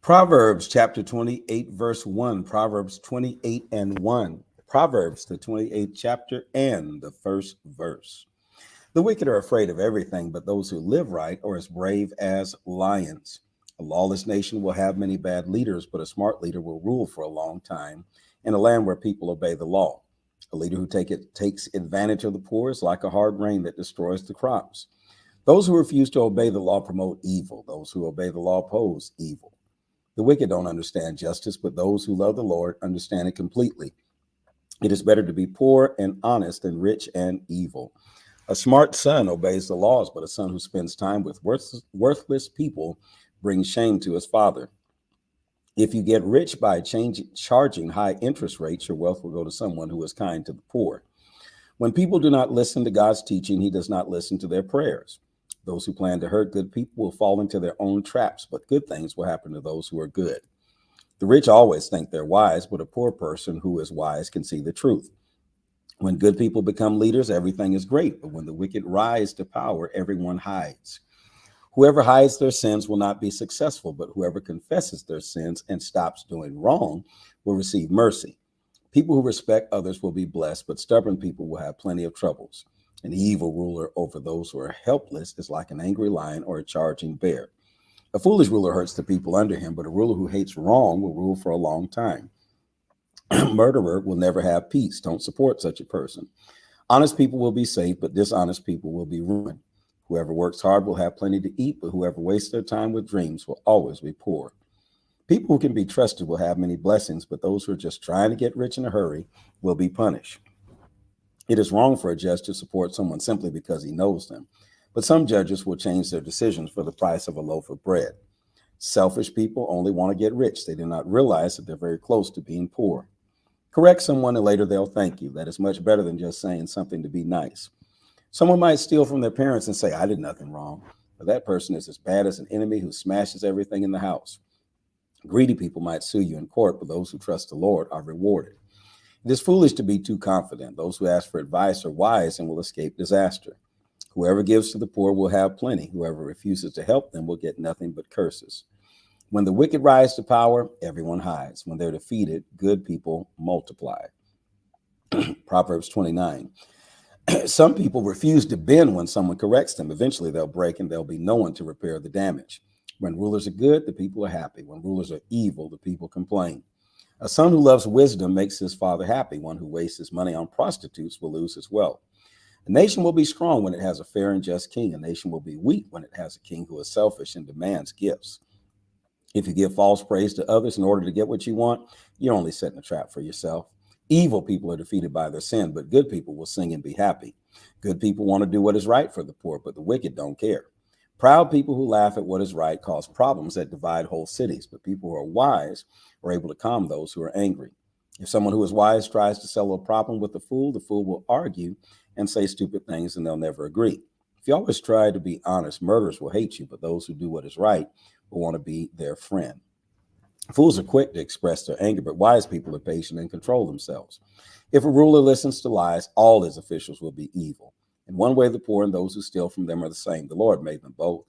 Proverbs chapter 28, verse 1. Proverbs 28 and 1. Proverbs, the 28th chapter and the first verse. The wicked are afraid of everything, but those who live right are as brave as lions. A lawless nation will have many bad leaders, but a smart leader will rule for a long time in a land where people obey the law. A leader who takes advantage of the poor is like a hard rain that destroys the crops. Those who refuse to obey the law promote evil. Those who obey the law oppose evil. The wicked don't understand justice, but those who love the Lord understand it completely. It is better to be poor and honest than rich and evil. A smart son obeys the laws, but a son who spends time with worthless people brings shame to his father. If you get rich by charging high interest rates, your wealth will go to someone who is kind to the poor. When people do not listen to God's teaching, he does not listen to their prayers. Those who plan to hurt good people will fall into their own traps, but good things will happen to those who are good. The rich always think they're wise, but a poor person who is wise can see the truth. When good people become leaders, everything is great, but when the wicked rise to power, everyone hides. Whoever hides their sins will not be successful, but whoever confesses their sins and stops doing wrong will receive mercy. People who respect others will be blessed, but stubborn people will have plenty of troubles. An evil ruler over those who are helpless is like an angry lion or a charging bear. A foolish ruler hurts the people under him, but a ruler who hates wrong will rule for a long time. A murderer will never have peace. Don't support such a person. Honest people will be safe, but dishonest people will be ruined. Whoever works hard will have plenty to eat, but whoever wastes their time with dreams will always be poor. People who can be trusted will have many blessings, but those who are just trying to get rich in a hurry will be punished. It is wrong for a judge to support someone simply because he knows them, but some judges will change their decisions for the price of a loaf of bread. Selfish people only want to get rich. They do not realize that they're very close to being poor. Correct someone and later they'll thank you. That is much better than just saying something to be nice. Someone might steal from their parents and say, I did nothing wrong, but that person is as bad as an enemy who smashes everything in the house. Greedy people might sue you in court, but those who trust the Lord are rewarded. It is foolish to be too confident. Those who ask for advice are wise and will escape disaster. Whoever gives to the poor will have plenty. Whoever refuses to help them will get nothing but curses. When the wicked rise to power, everyone hides. When they're defeated, good people multiply. Proverbs 29. Some people refuse to bend when someone corrects them. Eventually they'll break and there'll be no one to repair the damage. When rulers are good, the people are happy. When rulers are evil, the people complain. A son who loves wisdom makes his father happy. One who wastes his money on prostitutes will lose his wealth. A nation will be strong when it has a fair and just king. A nation will be weak when it has a king who is selfish and demands gifts. If you give false praise to others in order to get what you want, you're only setting a trap for yourself. Evil people are defeated by their sin, but good people will sing and be happy. Good people want to do what is right for the poor, but the wicked don't care. Proud people who laugh at what is right cause problems that divide whole cities, but people who are wise are able to calm those who are angry. If someone who is wise tries to settle a problem with the fool will argue and say stupid things and they'll never agree. If you always try to be honest, murderers will hate you, but those who do what is right will want to be their friend. Fools are quick to express their anger, but wise people are patient and control themselves. If a ruler listens to lies, all his officials will be evil. In one way, the poor and those who steal from them are the same. The Lord made them both.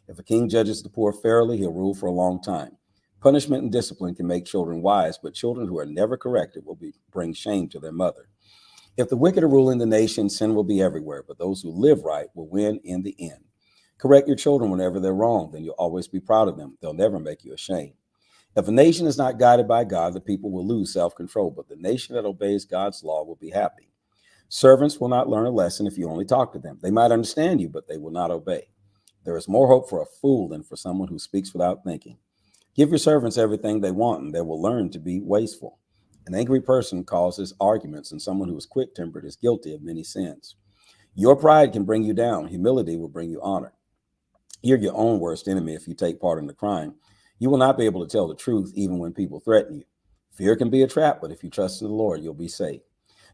If a king judges the poor fairly, he'll rule for a long time. Punishment and discipline can make children wise, but children who are never corrected will bring shame to their mother. If the wicked are ruling the nation, sin will be everywhere, but those who live right will win in the end. Correct your children whenever they're wrong, then you'll always be proud of them. They'll never make you ashamed. If a nation is not guided by God, the people will lose self-control, but the nation that obeys God's law will be happy. Servants will not learn a lesson if you only talk to them. They might understand you, but they will not obey. There is more hope for a fool than for someone who speaks without thinking. Give your servants everything they want, and they will learn to be wasteful. An angry person causes arguments, and someone who is quick-tempered is guilty of many sins. Your pride can bring you down. Humility will bring you honor. You're your own worst enemy if you take part in the crime. You will not be able to tell the truth even when people threaten you. Fear can be a trap, but if you trust in the Lord, you'll be safe.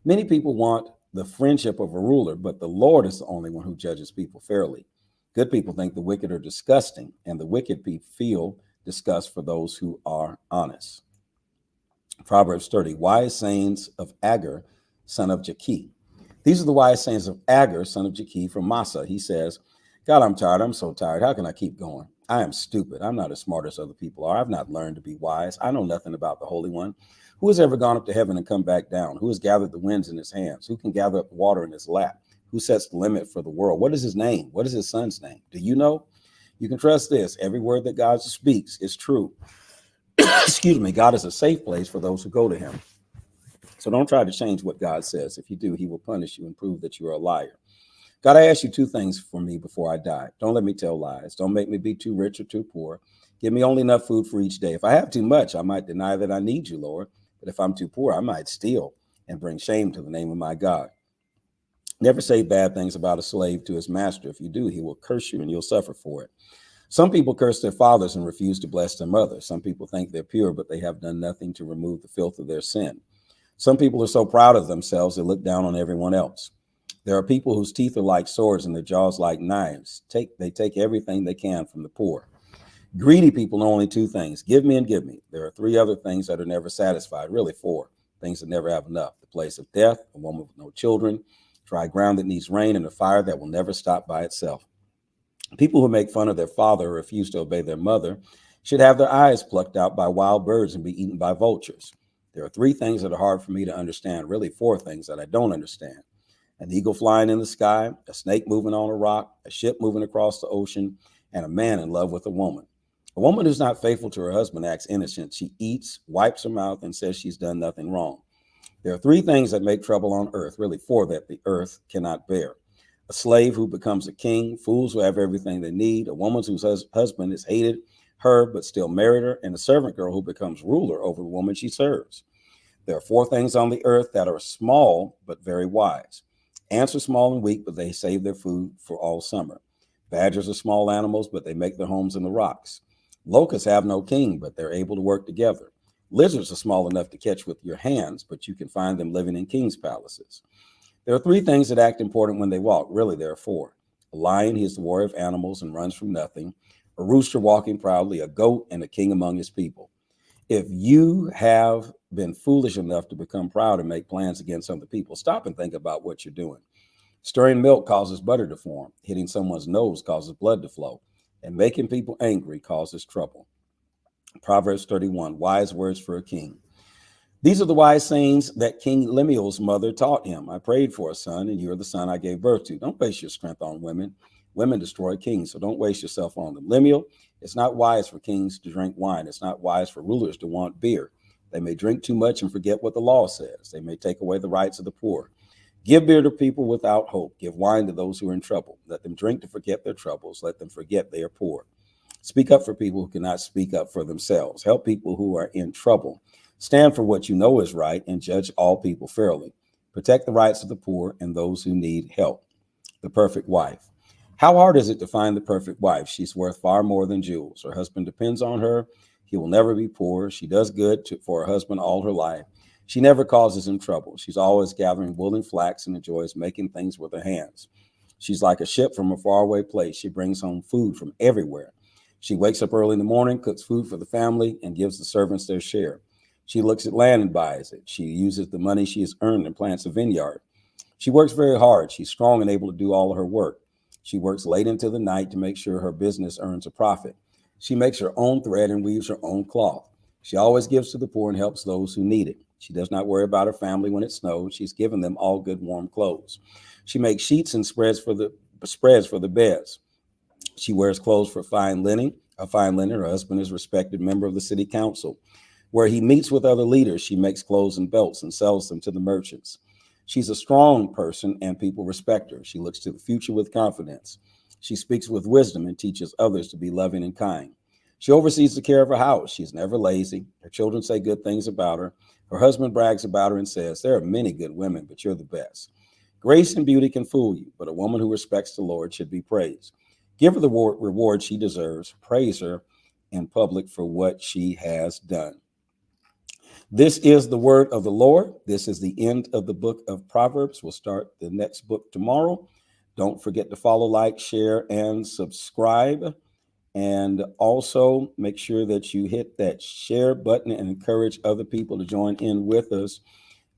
Many people want the friendship of a ruler, but the Lord is the only one who judges people fairly. Good people think the wicked are disgusting, and the wicked people feel disgust for those who are honest. Proverbs 30, wise sayings of Agur, son of Jakeh. These are the wise sayings of Agur, son of Jakeh from Massa. He says, God, I'm tired. I'm so tired. How can I keep going? I am stupid. I'm not as smart as other people are. I've not learned to be wise. I know nothing about the Holy One. Who has ever gone up to heaven and come back down? Who has gathered the winds in his hands? Who can gather up water in his lap? Who sets the limit for the world? What is his name? What is his son's name? Do you know? You can trust this. Every word that God speaks is true. Excuse me. God is a safe place for those who go to him. So don't try to change what God says. If you do, he will punish you and prove that you are a liar. God, I ask you two things for me before I die. Don't let me tell lies. Don't make me be too rich or too poor. Give me only enough food for each day. If I have too much, I might deny that I need you, Lord. But if I'm too poor, I might steal and bring shame to the name of my God. Never say bad things about a slave to his master. If you do, he will curse you and you'll suffer for it. Some people curse their fathers and refuse to bless their mothers. Some people think they're pure, but they have done nothing to remove the filth of their sin. Some people are so proud of themselves they look down on everyone else. There are people whose teeth are like swords and their jaws like knives. They take everything they can from the poor. Greedy people know only two things: give me and give me. There are three other things that are never satisfied, really four things that never have enough: the place of death, a woman with no children, dry ground that needs rain, and a fire that will never stop by itself. People who make fun of their father or refuse to obey their mother should have their eyes plucked out by wild birds and be eaten by vultures. There are three things that are hard for me to understand, really four things that I don't understand: an eagle flying in the sky, a snake moving on a rock, a ship moving across the ocean, and a man in love with a woman. A woman who's not faithful to her husband acts innocent. She eats, wipes her mouth, and says she's done nothing wrong. There are three things that make trouble on earth, really four that the earth cannot bear: a slave who becomes a king, fools who have everything they need, a woman whose husband has hated her but still married her, and a servant girl who becomes ruler over the woman she serves. There are four things on the earth that are small but very wise. Ants are small and weak, but they save their food for all summer. Badgers are small animals, but they make their homes in the rocks. Locusts have no king, but they're able to work together. Lizards are small enough to catch with your hands, but you can find them living in king's palaces. There are three things that act important when they walk. Really, there are four: a lion, he is the warrior of animals and runs from nothing; a rooster walking proudly; a goat; and a king among his people. If you have been foolish enough to become proud and make plans against other people, stop and think about what you're doing. Stirring milk causes butter to form. Hitting someone's nose causes blood to flow. And making people angry causes trouble. Proverbs 31, wise words for a king. These are the wise sayings that King Lemuel's mother taught him. I prayed for a son, and you're the son I gave birth to. Don't waste your strength on women. Women destroy kings, so don't waste yourself on them. Lemuel, it's not wise for kings to drink wine. It's not wise for rulers to want beer. They may drink too much and forget what the law says. They may take away the rights of the poor. Give beer to people without hope. Give wine to those who are in trouble. Let them drink to forget their troubles. Let them forget they are poor. Speak up for people who cannot speak up for themselves. Help people who are in trouble. Stand for what you know is right and judge all people fairly. Protect the rights of the poor and those who need help. The perfect wife. How hard is it to find the perfect wife? She's worth far more than jewels. Her husband depends on her. He will never be poor. She does good for her husband all her life. She never causes him trouble. She's always gathering wool and flax and enjoys making things with her hands. She's like a ship from a faraway place. She brings home food from everywhere. She wakes up early in the morning, cooks food for the family, and gives the servants their share. She looks at land and buys it. She uses the money she has earned and plants a vineyard. She works very hard. She's strong and able to do all of her work. She works late into the night to make sure her business earns a profit. She makes her own thread and weaves her own cloth. She always gives to the poor and helps those who need it. She does not worry about her family when it snows. She's given them all good warm clothes. She makes sheets and spreads for the beds. She wears clothes for fine linen. Her husband is a respected member of the city council. Where he meets with other leaders, she makes clothes and belts and sells them to the merchants. She's a strong person and people respect her. She looks to the future with confidence. She speaks with wisdom and teaches others to be loving and kind. She oversees the care of her house. She's never lazy. Her children say good things about her. Her husband brags about her and says, there are many good women, but you're the best. Grace and beauty can fool you, but a woman who respects the Lord should be praised. Give her the reward she deserves. Praise her in public for what she has done. This is the word of the Lord. This is the end of the book of Proverbs. We'll start the next book tomorrow. Don't forget to follow, like, share, and subscribe. And also make sure that you hit that share button and encourage other people to join in with us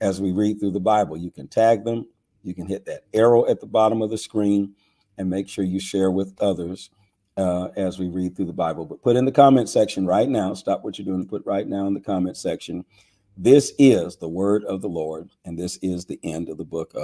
as we read through the Bible. You can tag them. You can hit that arrow at the bottom of the screen and make sure you share with others as we read through the Bible. But put in the comment section right now, stop what you're doing and put right now in the comment section, this is the word of the Lord, and this is the end of the book of